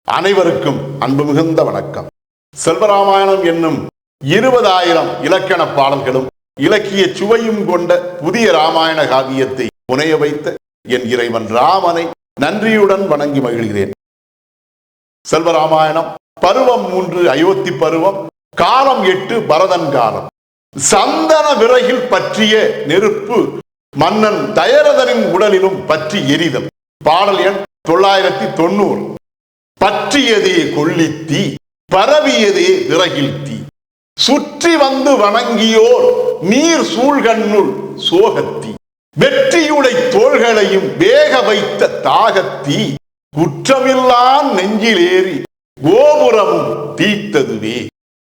அனைவருக்கும் அன்பு மிகுந்த வணக்கம். செல்வராமாயணம் என்னும் 20,000 இலக்கண பாடல்களும் இலக்கிய சுவையும் கொண்ட புதிய ராமாயண காவியத்தை புனைய வைத்த என் இறைவன் ராமனை நன்றியுடன் வணங்கி மகிழ்கிறேன். செல்வராமாயணம் பருவம் 3 அயோத்தி பருவம், காலம் 8 பரதன் காலம். சந்தன விறகில் பற்றிய நெருப்பு மன்னன் தயரதனின் உடலிலும் பற்றி எரிதல். பாடல் எண் 990. பற்றியதே கொள்ளித்தீ, பரவியதே விறகில் தீ, சுற்றி வந்து வணங்கியோர் நீர் சூழ்கண்ணுள் சோகத்தீ, வெற்றியுடை தோள்களையும் வேக வைத்த தாகத்தீ, குற்றமில்லான் நெஞ்சிலேறி கோபுரமும் தீத்ததுவே.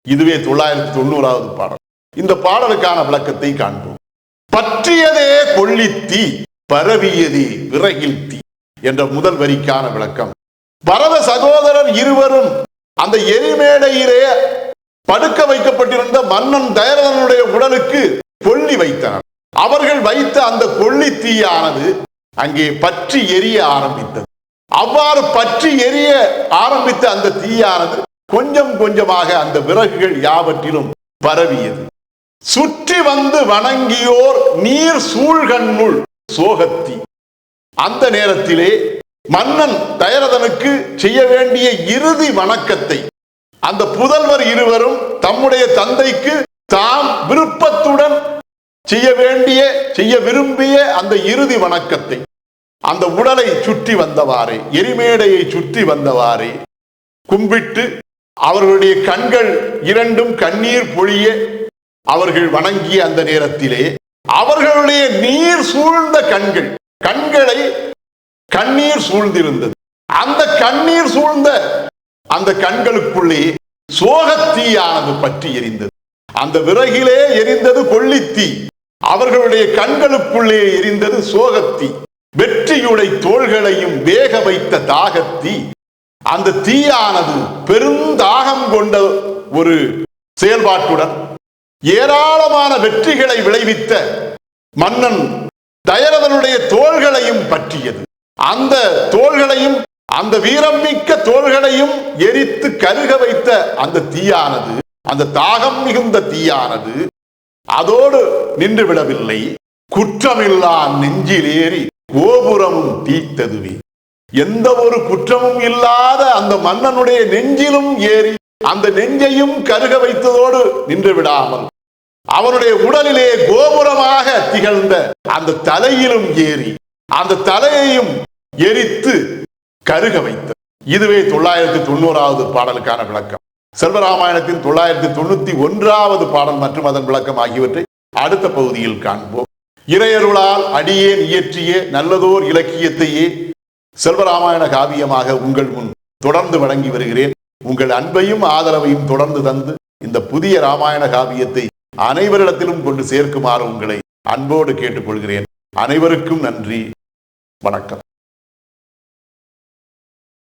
இதுவே 990வது பாடல். இந்த பாடலுக்கான விளக்கத்தை காண்போம். பற்றியதே கொள்ளித்தீ, பரவியதே விறகில் தீ என்ற முதல் வரிக்கான விளக்கம். பரத சகோதரர் இருவரும் அந்த எரிமேடையிலே படுக்க வைக்கப்பட்டிருந்த மன்னன் தயரதனுடைய உடலுக்கு கொள்ளி வைத்தனர். அவர்கள் வைத்த அந்த கொள்ளி தீயானது அங்கே பற்றி எரிய ஆரம்பித்தது. அவ்வாறு பற்றி எரிய ஆரம்பித்த அந்த தீயானது கொஞ்சம் கொஞ்சமாக அந்த விறகுகள் யாவற்றிலும் பரவியது. சுற்றி வந்து வணங்கியோர் நீர் சூழ்கண்ணுள் சோகத்தீ. அந்த நேரத்திலே மன்னன் தயரதனுக்கு செய்ய வேண்டிய இறுதி வணக்கத்தை அந்த புதல்வர் இருவரும் தம்முடைய தந்தைக்கு தாம் விருப்பத்துடன் செய்ய விரும்பிய அந்த இறுதி வணக்கத்தை அந்த உடலை சுற்றி வந்தவாறே, எரிமேடையை சுற்றி வந்தவாறே கும்பிட்டு அவர்களுடைய கண்கள் இரண்டும் கண்ணீர் பொழிய அவர்கள் வணங்கிய அந்த நேரத்திலே அவர்களுடைய நீர் சூழ்ந்த கண்களை கண்ணீர் சூழ்ந்திருந்தது. அந்த கண்ணீர் சூழ்ந்த அந்த கண்களுக்குள்ளே சோகத்தீயானது பற்றி எரிந்தது. அந்த விறகிலே எரிந்தது கொள்ளித்தீ, அவர்களுடைய கண்களுக்குள்ளே எரிந்தது சோகத்தீ. வெற்றியுடை தோள்களையும் வேக வைத்த தாகத்தீ. அந்த தீயானது பெருந்தாகம் கொண்ட ஒரு செயல்பாட்டுடன் ஏராளமான வெற்றிகளை விளைவித்த மன்னன் தயரதனுடைய தோள்களையும் பற்றியது. அந்த தோள்களையும், அந்த வீரமிக்க தோள்களையும் எரித்து கருக வைத்த அந்த தீயானது, அந்த தாகம் மிகுந்த தீயானது அதோடு நின்று விடவில்லை. குற்றமில்லா நெஞ்சிலேறி கோபுரமும் தீத்ததுவே. எந்த ஒரு குற்றமும் இல்லாத அந்த மன்னனுடைய நெஞ்சிலும் ஏறி அந்த நெஞ்சையும் கருக வைத்ததோடு நின்று விடாமல் அவனுடைய உடலிலே கோபுரமாக திகழ்ந்த அந்த தலையிலும் ஏறி அந்த தலையையும் எரித்து கருக வைத்தது. இதுவே 990வது பாடலுக்கான விளக்கம். செல்வராமாயணத்தின் 991வது பாடல் மற்றும் அதன் விளக்கம் ஆகியவற்றை அடுத்த பகுதியில் காண்போம். இறையருளால் அடியேன் இயற்றிய நல்லதோர் இலக்கியத்தையே செல்வராமாயண காவியமாக உங்கள் முன் தொடர்ந்து வழங்கி வருகிறேன். உங்கள் அன்பையும் ஆதரவையும் தொடர்ந்து தந்து இந்த புதிய ராமாயண காவியத்தை அனைவரிடத்திலும் கொண்டு சேர்க்குமாறு உங்களை அன்போடு கேட்டுக்கொள்கிறேன். அனைவருக்கும் நன்றி. வணக்கம்.